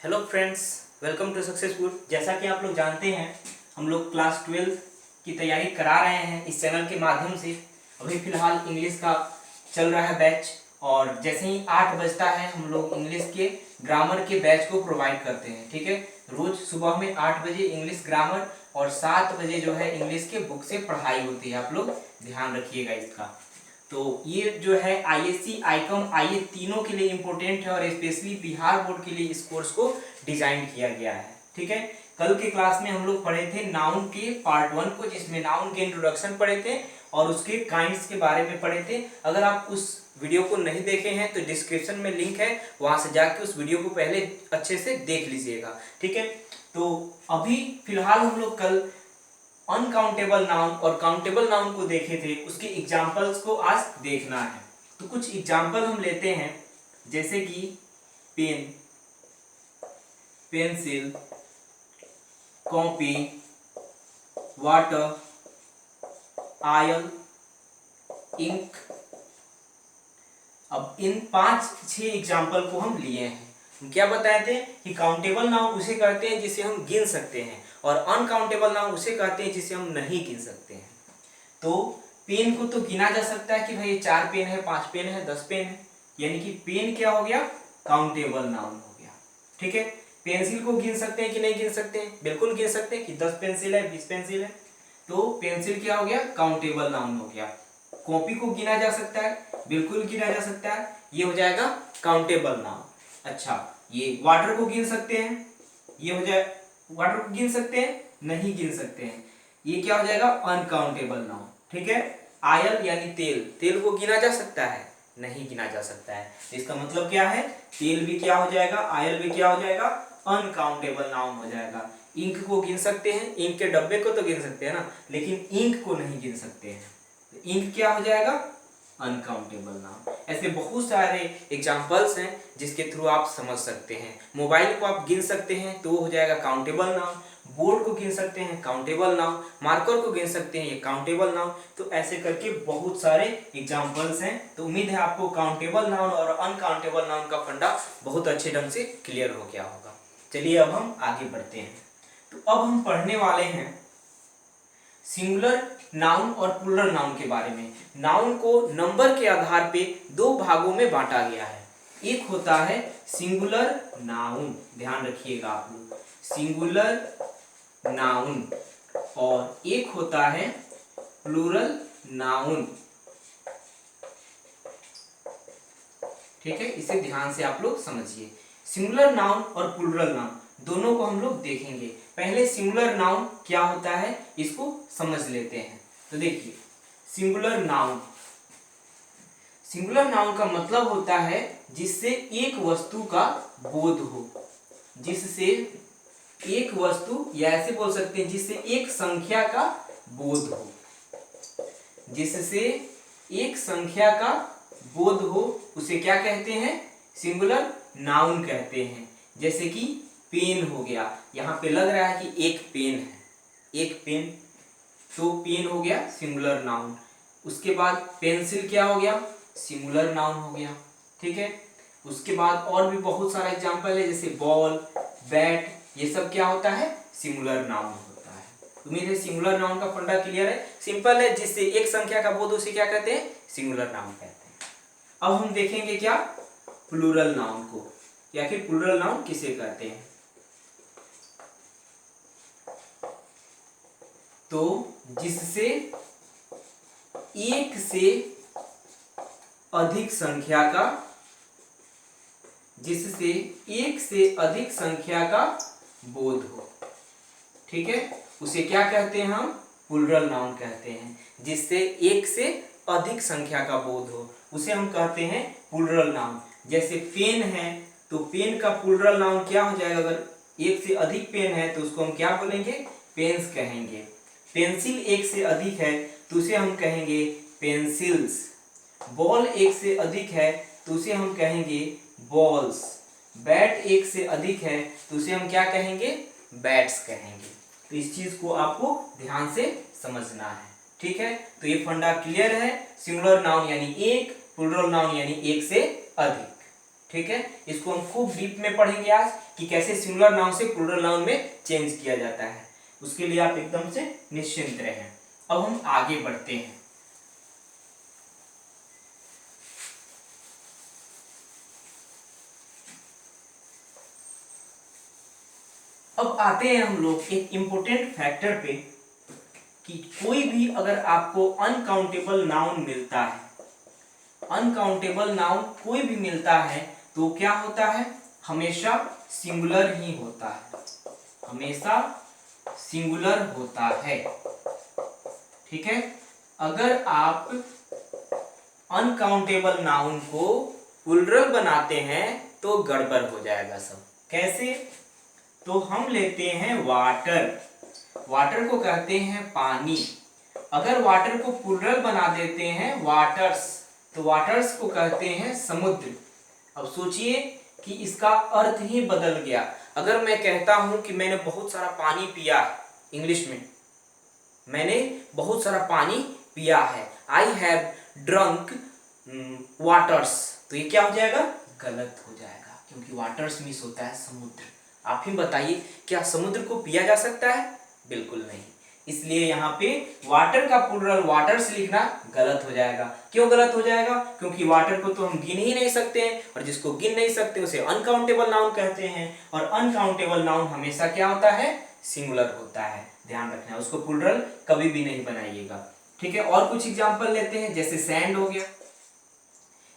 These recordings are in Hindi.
Hello friends, welcome to successful. जैसा कि आप लोग जानते हैं, हम लोग क्लास 12 की तैयारी करा रहे हैं इस चैनल के माध्यम से। अभी फ़िलहाल इंग्लिश का चल रहा है बैच, और जैसे ही 8 बजता है हम लोग इंग्लिश के ग्रामर के बैच को प्रोवाइड करते हैं। ठीक है, रोज़ सुबह में 8 बजे इंग्लिश ग्रामर और 7 बजे जो है इंग्लिश के बुक से पढ़ाई होती है। आप लोग ध्यान रखिएगा इसका। तो ये जो है आईएससी, आईकॉम, आईए तीनों के लिए इम्पोर्टेंट है, और स्पेशली बिहार बोर्ड के लिए इस कोर्स को डिजाइन किया गया है। ठीक है, कल के क्लास में हम लोग पढ़े थे नाउन के पार्ट 1 को, जिसमें नाउन के इंट्रोडक्शन पढ़े थे और उसके काइंड्स के बारे में पढ़े थे। अगर आप उस वीडियो को नहीं देखे हैं तो डिस्क्रिप्शन में लिंक है, वहां से जाके उस वीडियो को पहले अच्छे से देख लीजिएगा। ठीक है, तो अभी फिलहाल हम लोग कल अनकाउंटेबल नाउन और काउंटेबल नाउन को देखे थे, उसके एग्जाम्पल्स को आज देखना है। तो कुछ एग्जाम्पल हम लेते हैं, जैसे कि pen, pencil, copy, water, oil, ink. अब इन 5-6 एग्जाम्पल को हम लिए हैं। हम क्या बताए थे कि काउंटेबल नाउन उसे कहते हैं जिसे हम गिन सकते हैं, और अनकाउंटेबल नाउन उसे कहते हैं जिसे हम नहीं गिन सकते हैं। तो पेन को तो गिना जा सकता है कि भाई 4 पेन है, 5 पेन है, 10 पेन है, यानी कि पेन क्या हो गया, काउंटेबल नाउन हो गया। ठीक है, पेंसिल को गिन सकते हैं कि नहीं गिन सकते हैं, बिल्कुल गिन सकते हैं कि 10 पेंसिल है, 20 पेंसिल है, तो पेंसिल क्या हो गया, काउंटेबल नाउन हो गया। कॉपी को गिना जा सकता है, बिल्कुल गिना जा सकता है, ये हो जाएगा काउंटेबल नाउन। अच्छा, ये वाटर को गिन सकते हैं, ये हो जाए, वाटर को गिन सकते हैं, नहीं गिन सकते हैं, ये क्या हो जाएगा, अनकाउंटेबल नाउन। ठीक है, आयल यानी तेल, तेल को गिना जा सकता है, नहीं गिना जा सकता है। इसका मतलब क्या है, तेल भी क्या हो जाएगा, आयल भी क्या हो जाएगा, अनकाउंटेबल नाउन हो जाएगा। इंक को गिन सकते हैं, इंक के डब्बे को तो गिन सकते हैं ना, लेकिन इंक को नहीं गिन सकते हैं, तो इंक क्या हो जाएगा, अनकाउंटेबल नाउन। ऐसे बहुत सारे एग्जांपल्स हैं जिसके थ्रू आप समझ सकते हैं। मोबाइल को आप गिन सकते हैं तो वो हो जाएगा काउंटेबल नाउन, बोर्ड को गिन सकते हैं, काउंटेबल नाउन, मार्कर को गिन सकते हैं, ये काउंटेबल नाउन। तो ऐसे करके बहुत सारे एग्जांपल्स हैं। तो उम्मीद है आपको काउंटेबल नाउन और अनकाउंटेबल नाउन का फंडा बहुत अच्छे ढंग से क्लियर हो गया होगा। चलिए अब हम आगे बढ़ते हैं। तो अब हम पढ़ने वाले हैं सिंगुलर नाउन और प्लूरल नाउन के बारे में। नाउन को नंबर के आधार पे 2 भागों में बांटा गया है। एक होता है सिंगुलर नाउन, ध्यान रखिएगा आप लोग, सिंगुलर नाउन, और एक होता है प्लूरल नाउन। ठीक है, इसे ध्यान से आप लोग समझिए। सिंगुलर नाउन और प्लूरल नाउन दोनों को हम लोग देखेंगे। पहले सिंगुलर नाउन क्या होता है इसको समझ लेते हैं। तो देखिए, सिंगुलर नाउन, सिंगुलर नाउन का मतलब होता है जिससे एक वस्तु का बोध हो, जिससे एक वस्तु, या ऐसे बोल सकते हैं जिससे एक संख्या का बोध हो, जिससे एक संख्या का बोध हो, उसे क्या कहते हैं, सिंगुलर नाउन कहते हैं। जैसे कि पेन हो गया, यहाँ पे लग रहा है कि एक पेन है, एक पेन, तो पेन हो गया सिंगुलर नाउन। उसके बाद पेंसिल क्या हो गया, सिंगुलर नाउन हो गया। ठीक है, उसके बाद और भी बहुत सारा एग्जांपल है, जैसे बॉल, बैट, ये सब क्या होता है, सिंगुलर नाउन होता है। उम्मीद है सिंगुलर नाउन का फंडा क्लियर है, सिंपल है, जिससे एक संख्या का बोध उसे क्या कहते हैं, सिंगुलर नाउन कहते हैं। अब हम देखेंगे क्या, प्लूरल नाउन को, या फिर प्लूरल नाउन किसे कहते हैं। तो जिससे एक से अधिक संख्या का, जिससे एक से अधिक संख्या का बोध हो, ठीक है, उसे क्या कहते हैं हम, प्लूरल नाउन कहते हैं। जिससे एक से अधिक संख्या का बोध हो उसे हम कहते हैं प्लूरल नाउन। जैसे पेन है, तो पेन का प्लूरल नाउन क्या हो जाएगा, अगर एक से अधिक पेन है तो उसको हम क्या बोलेंगे, पेन्स कहेंगे। पेंसिल एक से अधिक है तो उसे हम कहेंगे पेंसिल्स। बॉल एक से अधिक है तो उसे हम कहेंगे बॉल्स। बैट एक से अधिक है तो उसे हम क्या कहेंगे, बैट्स कहेंगे। तो इस चीज को आपको ध्यान से समझना है। ठीक है, तो ये फंडा क्लियर है, सिंगुलर नाउन यानी एक, प्लूरल नाउन यानी एक से अधिक। ठीक है, इसको हम खूब डीप में पढ़ेंगे आज कि कैसे सिंगुलर नाउन से प्लूरल नाउन में चेंज किया जाता है। उसके लिए आप एकदम से निश्चिंत रहें। अब हम आगे बढ़ते हैं। अब आते हैं हम लोग एक इंपॉर्टेंट फैक्टर पे कि कोई भी अगर आपको अनकाउंटेबल नाउन मिलता है, अनकाउंटेबल नाउन कोई भी मिलता है तो क्या होता है, हमेशा सिंगुलर ही होता है, हमेशा सिंगुलर होता है। ठीक है, अगर आप अनकाउंटेबल नाउन को प्लूरल बनाते हैं तो गड़बड़ हो जाएगा सब। कैसे, तो हम लेते हैं वाटर, वाटर को कहते हैं पानी। अगर वाटर को प्लूरल बना देते हैं वाटर्स, तो वाटर्स को कहते हैं समुद्र। अब सोचिए कि इसका अर्थ ही बदल गया। अगर मैं कहता हूं कि मैंने बहुत सारा पानी पिया, इंग्लिश में मैंने बहुत सारा पानी पिया है, आई हैव ड्रंक वाटर्स, तो ये क्या हो जाएगा, गलत हो जाएगा, क्योंकि वाटर्स मीन्स होता है समुद्र। आप ही बताइए क्या समुद्र को पिया जा सकता है, बिल्कुल नहीं। इसलिए यहाँ पे वाटर का प्लूरल वाटर्स लिखना गलत हो जाएगा। क्यों गलत हो जाएगा, क्योंकि वाटर को तो हम गिन ही नहीं सकते हैं, और जिसको गिन नहीं सकते उसे अनकाउंटेबल नाउन कहते हैं, और अनकाउंटेबल नाउन हमेशा क्या होता है, सिंगुलर होता है। ध्यान रखना है, उसको प्लूरल कभी भी नहीं बनाइएगा। ठीक है, और कुछ एग्जाम्पल लेते हैं, जैसे सैंड हो गया।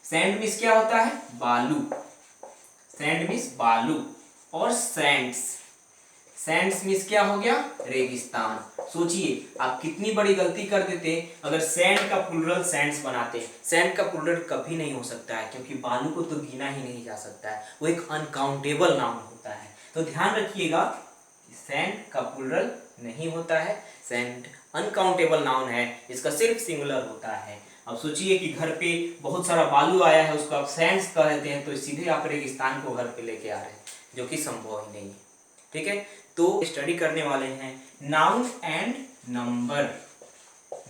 सैंड मीन्स क्या होता है, बालू, सैंड मीन्स बालू। और सैंड्स, सैंड्स मीन्स क्या हो गया, रेगिस्तान। सोचिए आप कितनी बड़ी गलती कर देते अगर सैंड का प्लूरल सैंड्स बनाते। सैंड का प्लूरल कभी नहीं हो सकता है, क्योंकि बालू को तो गिना ही नहीं जा सकता है, वो एक अनकाउंटेबल नाउन होता है। तो ध्यान रखिएगा, सैंड का प्लूरल नहीं होता है, सैंड अनकाउंटेबल नाउन है, इसका सिर्फ सिंगुलर होता है। अब सोचिए कि घर पे बहुत सारा बालू आया है, उसको आप सैंड्स कहते हैं, तो सीधे आप रेगिस्तान को घर पे लेके आ रहे हैं, जो कि संभव ही नहीं है। ठीक है, तो स्टडी करने वाले हैं noun and number.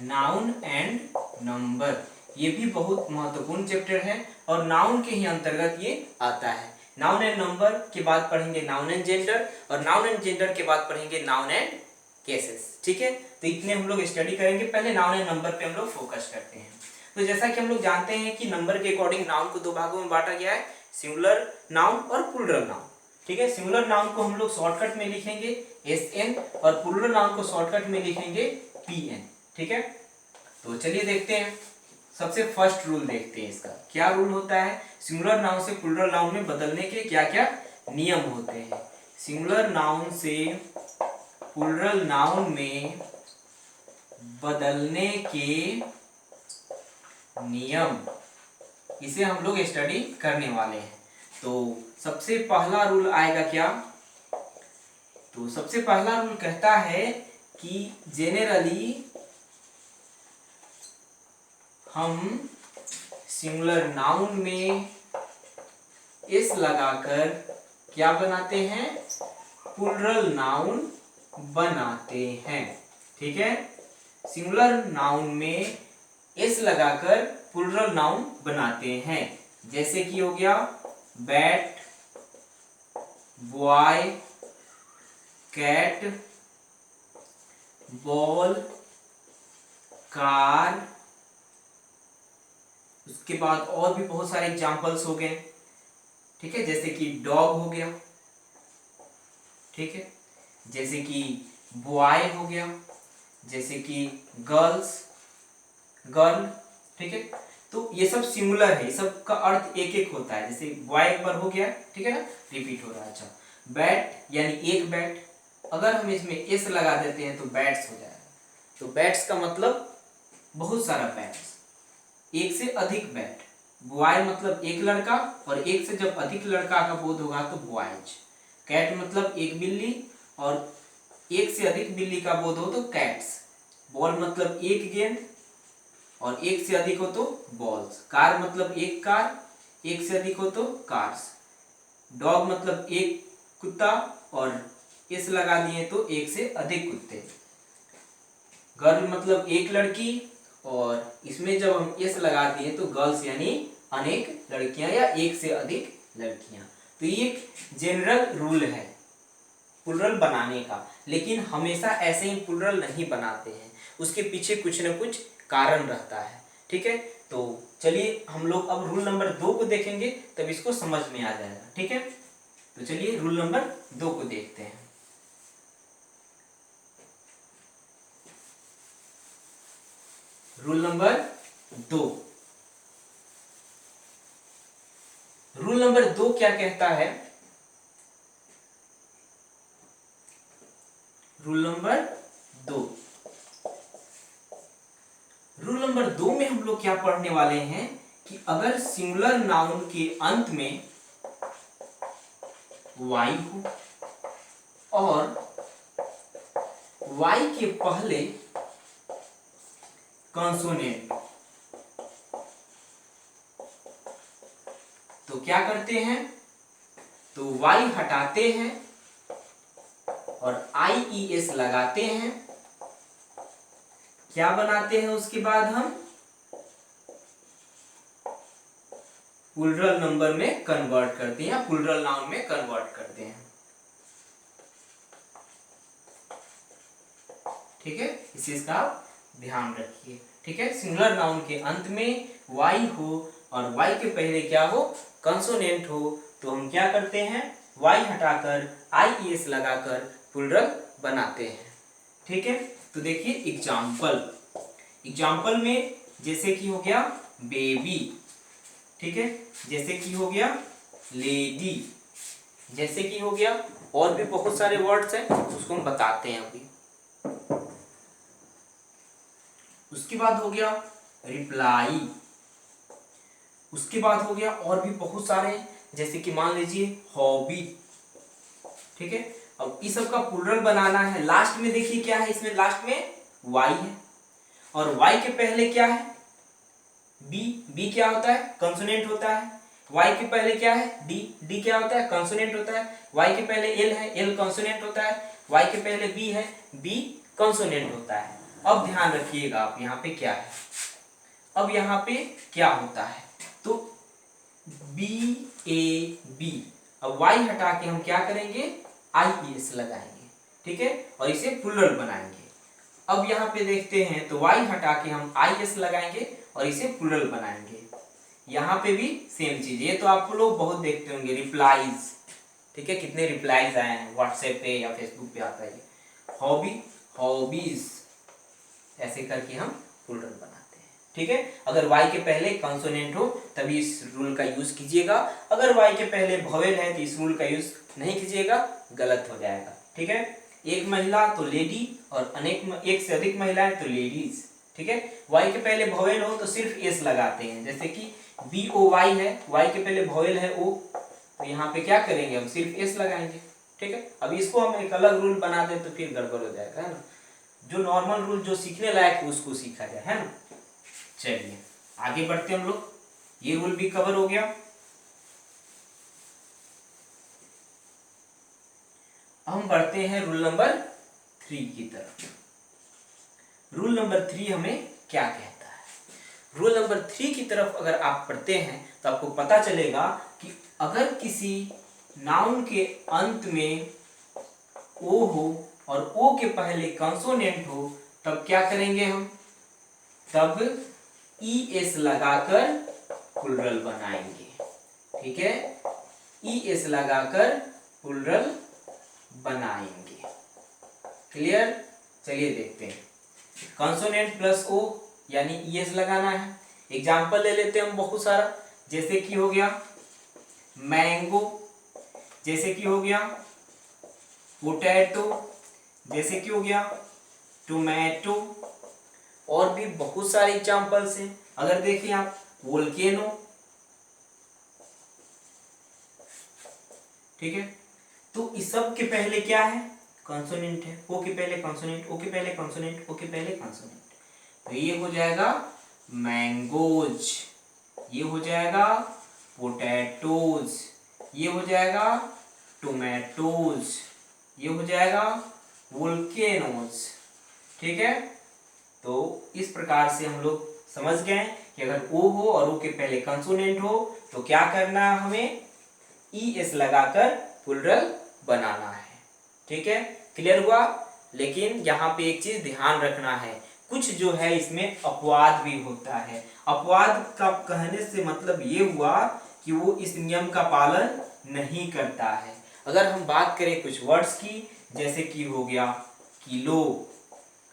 Noun and number ये भी बहुत महत्वपूर्ण चैप्टर है, और नाउन के ही अंतर्गत ये आता है। नाउन एंड नंबर के बाद पढ़ेंगे नाउन एंड जेंडर, और नाउन एंड जेंडर के बाद पढ़ेंगे नाउन एंड केसेस। ठीक है, तो इतने हम लोग स्टडी करेंगे। पहले नाउन एंड नंबर पे हम लोग फोकस करते हैं। तो जैसा कि हम लोग जानते हैं कि नंबर के अकॉर्डिंग नाउन को दो भागों में बांटा गया है, सिंगुलर नाउन और प्लूरल नाउन। ठीक है, सिंगुलर नाउन को हम लोग शॉर्टकट में लिखेंगे SN, और प्लूरल नाउन को शॉर्टकट में लिखेंगे PN। ठीक है, तो चलिए देखते हैं। सबसे फर्स्ट रूल देखते हैं इसका, क्या रूल होता है, सिंगुलर नाउन से प्लूरल नाउन में बदलने के क्या क्या नियम होते हैं। सिंगुलर नाउन से प्लूरल नाउन में बदलने के नियम, इसे हम लोग स्टडी करने वाले हैं। तो सबसे पहला रूल आएगा क्या, तो सबसे पहला रूल कहता है कि जेनरली हम सिंगुलर नाउन में एस लगाकर क्या बनाते हैं, प्लूरल नाउन बनाते हैं। ठीक है, सिंगुलर नाउन में एस लगाकर प्लूरल नाउन बनाते हैं। जैसे कि हो गया bat, boy, cat, ball, car. उसके बाद और भी बहुत सारे एग्जाम्पल्स हो गए। ठीक है, जैसे कि डॉग हो गया, ठीक है, जैसे कि बॉय हो गया, जैसे कि गर्ल्स, गर्ल। ठीक है, तो ये सब सिंगुलर है, सब का अर्थ एक एक होता है। जैसे बॉय एक बार हो गया, ठीक है ना, रिपीट हो रहा है। अच्छा, बैट यानी एक बैट, अगर हम इसमें एस लगा देते हैं तो बैट्स हो जाएगा। तो बैट्स का मतलब बहुत सारा बैट्स, एक से अधिक बैट। बॉय मतलब एक लड़का, और एक से जब अधिक लड़का का बोध होगा तो बॉयज। कैट मतलब एक बिल्ली, और एक से अधिक बिल्ली का बोध हो तो कैट्स। बॉल मतलब एक गेंद, और एक से अधिक हो तो बॉल्स। कार मतलब एक कार, एक से अधिक हो तो कार्स। डॉग मतलब एक कुत्ता, और एस लगा दिए तो एक से अधिक कुत्ते। गर्ल मतलब एक लड़की, और इसमें जब हम एस लगा दिए तो गर्ल्स यानी अनेक लड़कियां या एक से अधिक लड़कियां। तो ये एक जनरल रूल है प्लूरल बनाने का, लेकिन हमेशा ऐसे ही प्लूरल नहीं बनाते हैं, उसके पीछे कुछ न कुछ कारण रहता है। ठीक है, तो चलिए हम लोग अब रूल नंबर 2 को देखेंगे, तब इसको समझ में आ जाएगा। ठीक है, तो चलिए रूल नंबर 2 को देखते हैं। रूल नंबर 2, रूल नंबर 2 क्या कहता है? रूल नंबर 2, रूल नंबर 2 में हम लोग क्या पढ़ने वाले हैं कि अगर सिंगुलर नाउन के अंत में वाई हो और वाई के पहले कंसोनेंट, तो क्या करते हैं? तो वाई हटाते हैं और IES लगाते हैं। क्या बनाते हैं उसके बाद? हम प्लूरल नंबर में कन्वर्ट करते हैं या प्लूरल नाउन में कन्वर्ट करते हैं। ठीक है, इस चीज का आप ध्यान रखिए। ठीक है, सिंगुलर नाउन के अंत में वाई हो और वाई के पहले क्या हो? कंसोनेंट हो, तो हम क्या करते हैं? वाई हटाकर IES लगाकर प्लूरल बनाते हैं। ठीक है, तो देखिए एग्जाम्पल में जैसे कि हो गया बेबी, ठीक है, जैसे कि हो गया लेडी, जैसे कि हो गया, और भी बहुत सारे वर्ड्स हैं, उसको हम बताते हैं अभी। उसके बाद हो गया रिप्लाई, उसके बाद हो गया और भी बहुत सारे हैं, जैसे कि मान लीजिए हॉबी। ठीक है, अब इस सब का प्लूरल बनाना है। लास्ट में देखिए क्या है, इसमें लास्ट में वाई है और वाई के पहले क्या है? बी। बी क्या होता है? कंसोनेंट होता है। वाई के पहले क्या है? डी। डी क्या होता है? कंसोनेंट होता है। वाई के पहले एल है, एल कंसोनेंट होता है। वाई के पहले बी है, बी कंसोनेंट होता है। अब ध्यान रखिएगा आप यहाँ पे क्या है, अब यहाँ पे क्या होता है, तो BAB, अब वाई हटा के हम क्या करेंगे? IES लगाएंगे। ठीक है, और इसे प्लूरल बनाएंगे। अब यहाँ पे देखते हैं, तो वाई हटा के हम IES लगाएंगे और इसे प्लूरल बनाएंगे। यहाँ पे भी सेम चीज, ये तो आप लोग बहुत देखते होंगे रिप्लाईज। ठीक है, कितने रिप्लाईज आए हैं व्हाट्सएप पे या फेसबुक पे आता है। हॉबी, हॉबीज, ऐसे करके हम प्लूरल बनाते हैं। ठीक है, अगर वाई के पहले कंसोनेंट हो तभी इस रूल का यूज कीजिएगा, अगर वाई के पहले वोवेल है तो इस रूल का यूज नहीं कीजिएगा, गलत हो जाएगा। ठीक है, एक महिला तो लेडी और एक से अधिक महिलाएं तो लेडीज। ठीक है, वाई के पहले वोवेल हो तो सिर्फ एस लगाते हैं, जैसे कि BOY है, वाई के पहले वोवेल है O, तो यहाँ पे क्या करेंगे? हम सिर्फ एस लगाएंगे। ठीक है, अब इसको हम एक अलग रूल बना दें तो फिर गड़बड़ हो जाएगा, है ना। जो नॉर्मल रूल जो सीखने लायक उसको सीखा जाए, है ना। चलिए आगे बढ़ते हम लोग, ये रूल भी कवर हो गया। हम बढ़ते हैं रूल नंबर 3 की तरफ। रूल नंबर 3 हमें क्या कहता है? रूल नंबर 3 की तरफ अगर आप पढ़ते हैं तो आपको पता चलेगा कि अगर किसी नाउन के अंत में ओ हो और ओ के पहले कंसोनेंट हो, तब क्या करेंगे हम? तब ES लगाकर प्लूरल बनाएंगे। ठीक है, ES लगाकर प्लूरल बनाएंगे। क्लियर? चलिए देखते हैं। कंसोनेंट प्लस ओ यानी ES लगाना है। एग्जाम्पल ले लेते हैं हम बहुत सारा, जैसे कि हो गया मैंगो, जैसे कि हो गया पोटैटो, जैसे कि हो गया टोमेटो, और भी बहुत सारे एग्जाम्पल्स हैं। अगर देखिए आप वोल्केनो, ठीक है, तो इस सब के पहले क्या है? कंसोनेंट है। ओ के पहले कंसोनेंट, ओ के पहले कंसोनेंट, ओ के पहले कंसोनेंट, तो ये हो जाएगा मैंगोज, ये हो जाएगा पोटैटोज, ये हो जाएगा टोमेटोज, ये हो जाएगा वोल्केनोज। ठीक है, तो इस प्रकार से हम लोग समझ गए कि अगर ओ हो और ओ के पहले कंसोनेंट हो तो क्या करना है हमें? ES लगाकर प्लूरल बनाना है। ठीक है, क्लियर हुआ। लेकिन यहाँ पे एक चीज ध्यान रखना है, कुछ जो है इसमें अपवाद भी होता है। अपवाद का कहने से मतलब ये हुआ कि वो इस नियम का पालन नहीं करता है। अगर हम बात करें कुछ वर्ड्स की, जैसे कि हो गया किलो,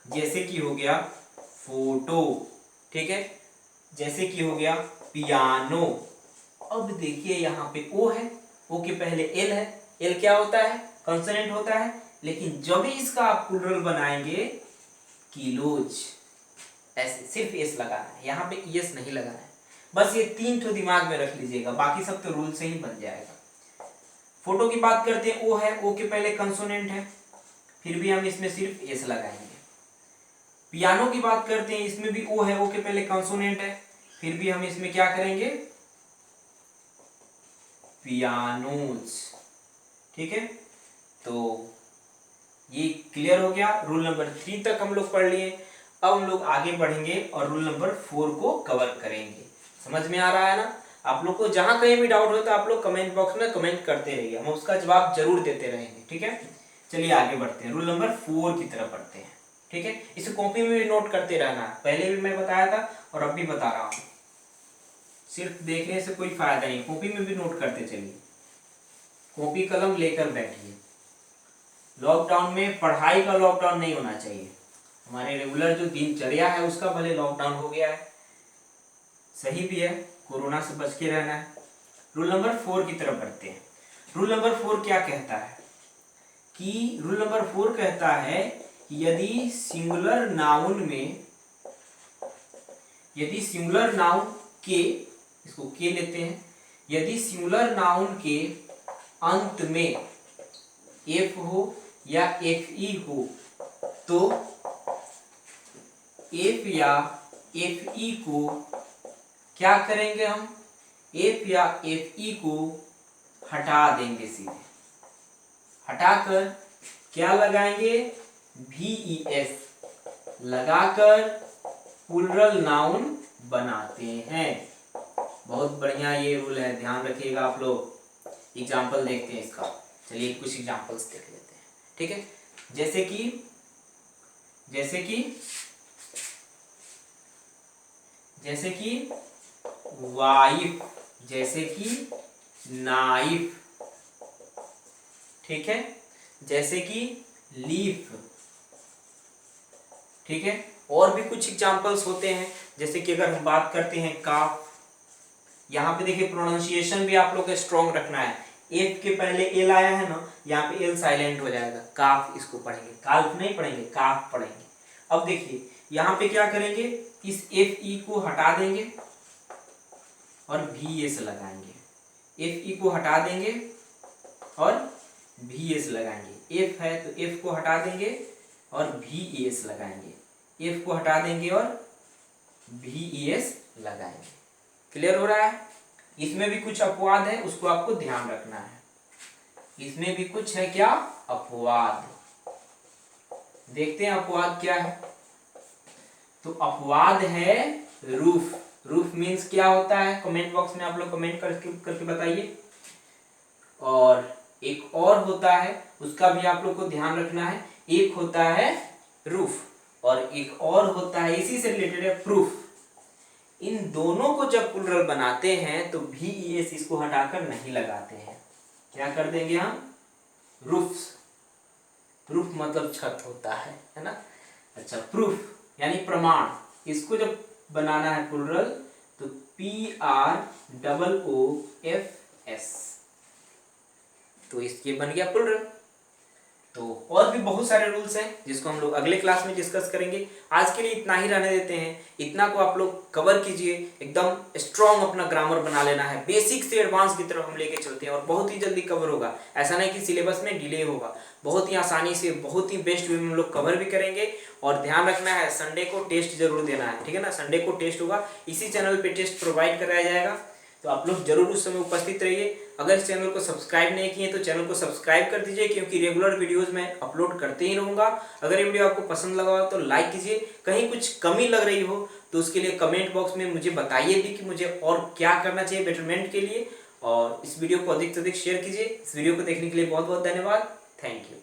जैसे कि हो गया फोटो, ठीक है, जैसे कि हो गया पियानो। अब देखिए यहाँ पे ओ है, ओ के पहले एल है, एल क्या होता है, कंसोनेंट होता है। लेकिन जब भी इसका आप प्लूरल बनाएंगे किलोज, ऐसे सिर्फ एस लगाना है, यहाँ पे एस नहीं लगाना है। बस ये 3 ठो दिमाग में रख लीजिएगा, बाकी सब तो रूल से ही बन जाएगा। फोटो की बात करते हैं, ओ है, ओ के पहले कंसोनेंट है, फिर भी हम इसमें सिर्फ एस लगाएंगे। पियानो की बात करते हैं, इसमें भी ओ है, ओ के पहले कंसोनेंट है, फिर भी हम इसमें क्या करेंगे, पियानोज। ठीक है, तो ये क्लियर हो गया। रूल नंबर 3 तक हम लोग पढ़ लिए। अब हम लोग आगे बढ़ेंगे और रूल नंबर 4 को कवर करेंगे। समझ में आ रहा है ना? आप लोग को जहां कहीं भी डाउट हो तो आप लोग कमेंट बॉक्स में कमेंट करते रहिए, हम उसका जवाब जरूर देते रहेंगे। ठीक है, चलिए आगे बढ़ते हैं, रूल नंबर 4 की तरफ बढ़ते हैं। ठीक है, इसे कॉपी में भी नोट करते रहना, पहले भी मैं बताया था और अब भी बता रहा हूँ। सिर्फ देखने से कोई फायदा नहीं, कॉपी में भी नोट करते चलिए, कॉपी कलम लेकर बैठिए। लॉकडाउन में पढ़ाई का लॉकडाउन नहीं होना चाहिए, हमारे रेगुलर जो दिनचर्या है उसका भले लॉकडाउन हो गया है, सही भी है, कोरोना से बच के रहना है। रूल नंबर 4 की तरफ बढ़ते हैं। रूल नंबर 4 क्या कहता है कि रूल नंबर 4 कहता है कि यदि सिंगुलर नाउन में, यदि सिंगुलर नाउन के, इसको के लेते हैं, यदि सिंगुलर नाउन के अंत में एफ हो या एफ ई हो तो एफ या एफ ई को क्या करेंगे हम, एफ या एफ ई को हटा देंगे, सीधे हटाकर क्या लगाएंगे, VES लगाकर प्लूरल नाउन बनाते हैं। बहुत बढ़िया ये रूल है, ध्यान रखिएगा आप लोग। एग्जाम्पल देखते हैं इसका, चलिए कुछ एग्जाम्पल्स देख लेते हैं। ठीक है, जैसे कि वाइफ, जैसे कि नाइफ, ठीक है, जैसे कि लीफ, ठीक है। और भी कुछ एग्जाम्पल्स होते हैं, जैसे कि अगर हम बात करते हैं काफ, यहाँ पे देखिए प्रोनाउंसिएशन भी आप लोग को स्ट्रॉन्ग रखना है। एफ के पहले एल आया है ना, यहाँ पे एल साइलेंट हो जाएगा, काफ इसको पढ़ेंगे, काल्फ नहीं पढ़ेंगे, काफ पढ़ेंगे। अब देखिए यहाँ पे क्या करेंगे, इस एफ ई को हटा देंगे और VS लगाएंगे, एफ ई को हटा देंगे और VS लगाएंगे, एफ है तो एफ को हटा देंगे और VES लगाएंगे, एफ को हटा देंगे और VES लगाएंगे। क्लियर हो रहा है? इसमें भी कुछ अपवाद है, उसको आपको ध्यान रखना है। इसमें भी कुछ है क्या, अपवाद। देखते हैं अपवाद क्या है। तो अपवाद है रूफ। रूफ मीन्स क्या होता है, कमेंट बॉक्स में आप लोग कमेंट करके बताइए। और एक और होता है, उसका भी आप लोग को ध्यान रखना है। एक होता है रूफ और एक और होता है, इसी से रिलेटेड है, प्रूफ। इन दोनों को जब प्लूरल बनाते हैं तो VES इसको हटाकर नहीं लगाते हैं, क्या कर देंगे हम, रूफ्स। प्रूफ मतलब छत होता है ना। अच्छा, प्रूफ यानी प्रमाण, इसको जब बनाना है प्लूरल तो PROOFS, तो इसके बन गया प्लूरल। तो और भी बहुत सारे रूल्स हैं जिसको हम लोग अगले क्लास में डिस्कस करेंगे। आज के लिए इतना ही रहने देते हैं, इतना को आप लोग कवर कीजिए, एकदम स्ट्रॉन्ग अपना ग्रामर बना लेना है। बेसिक से एडवांस की तरफ हम लेके चलते हैं और बहुत ही जल्दी कवर होगा, ऐसा नहीं कि सिलेबस में डिले होगा, बहुत ही आसानी से, बहुत ही बेस्ट वे में हम लोग कवर भी करेंगे। और ध्यान रखना है, संडे को टेस्ट जरूर देना है, ठीक है ना। संडे को टेस्ट होगा, इसी चैनल पे टेस्ट प्रोवाइड कराया जाएगा, तो आप लोग जरूर उस समय उपस्थित रहिए। अगर इस चैनल को सब्सक्राइब नहीं किए तो चैनल को सब्सक्राइब कर दीजिए, क्योंकि रेगुलर वीडियोस मैं अपलोड करते ही रहूँगा। अगर ये वीडियो आपको पसंद लगा हो तो लाइक कीजिए, कहीं कुछ कमी लग रही हो तो उसके लिए कमेंट बॉक्स में मुझे बताइए भी कि मुझे और क्या करना चाहिए बेटरमेंट के लिए। और इस वीडियो को अधिक से अधिक शेयर कीजिए। इस वीडियो को देखने के लिए बहुत बहुत धन्यवाद। Thank you.